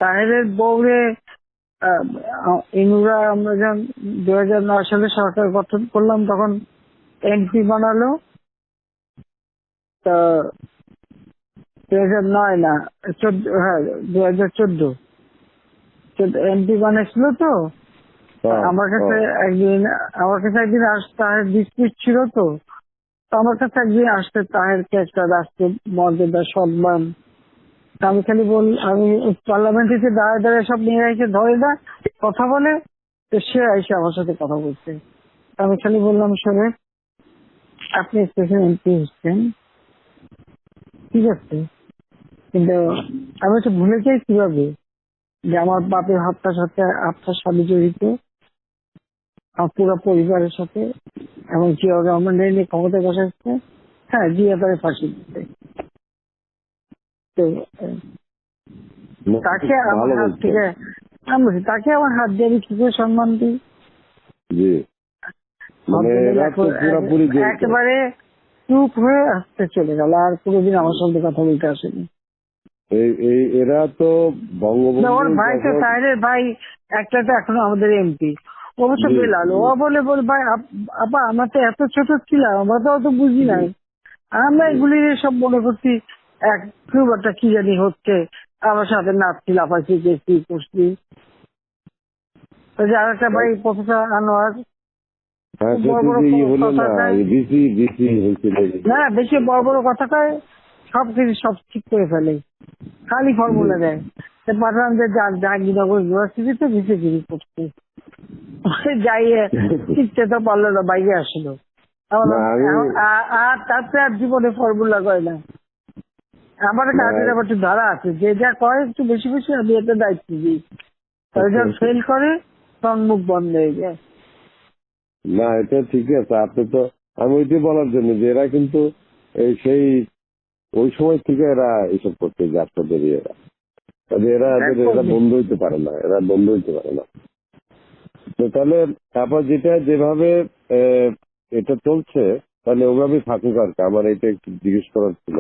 তাহেরের বউরে ইনুরা আমরা যখন 2009 সালে সরকার গঠন করলাম তখন এমপি বানালো। তা 2009 না 14, হ্যাঁ 2014 এমপি বানাইছিল তো। আমার কাছে একদিন তাহের ডিসপিউট ছিল তো। আমার কাছে একদিন আসতে তাহেরকে একটা রাষ্ট্র মর্যাদা সম্মান। আমি খালি আমি পার্লামেন্টে দাঁড়ায় দাঁড়ায় সব নিয়ে এসে ধরে না কথা বলে, তো সে এসে আমার সাথে কথা বলছে। আমি খালি বললাম, শোনে আপনি স্পেশাল এমপি হচ্ছেন ঠিক আছে, কিন্তু আমি তো ভুলে যাই কিভাবে যে আমার বাপের হত্যার সাথে আপনার স্বামী জড়িত, আমার পুরো পরিবারের সাথে, এবং জিয়া রহমান নিয়ে ক্ষমতায় বসাচ্ছে। হ্যাঁ, জিয়া তারে ফাঁসি দিতে। তো তাকে আমার হাত থেকে তাকে আমার হাত দিয়ে আমি কি করে সম্মান দিই? একেবারে চুপ হয়ে আসতে চলে গেল, আর কোনোদিন আমার সঙ্গে কথা বলতে আসেনি। এরা তো ওর ভাই তো তাহেরের ভাই একটা তো এখনো আমাদের এমপি, অবশ্য বেলাল। ও বলে ভাই আপা আমরা তো এত ছোট ছিলাম, আমরা তো অত বুঝি নাই, আমরা এগুলি সব মনে করছি খুব একটা কি জানি হচ্ছে, আমার সাথে নাচছি, লাফাচ্ছি, দেখছি, করছি। আর একটা ভাই প্রফেসর আনোয়ার না বেশি বড় বড় কথা কয়, সবকিছু সব ঠিক করে ফেলে, খালি ফর্মুলা দেয়। পাঠালাম যে জাহাঙ্গীরনগর ইউনিভার্সিটিতে ভিসিগিরি করছে, যাইয়ে শিখতে তো পারলো না, বাইরে আসলো। আর তারপরে আর জীবনে ফর্মুলা কয় না। আমার কাজের আবার একটু ধারা আছে, যে যা কয় একটু বেশি বেশি আমি এতে দায়িত্ব দিই, তাহলে যখন ফেল করে তখন মুখ বন্ধ হয়ে যায়। না, এটা ঠিক আছে। আপনি তো আমি ওইটাই বলার জন্য যে এরা কিন্তু সেই ওই সময় থেকে এরা এইসব করতে যাত্রা বেরিয়ে এরা বন্ধ হইতে পারে না, তো তাহলে তারপর যেভাবে এটা চলছে তাহলে ওভাবেই থাকুক আর কি। আমার এটা একটু জিজ্ঞেস করার ছিল।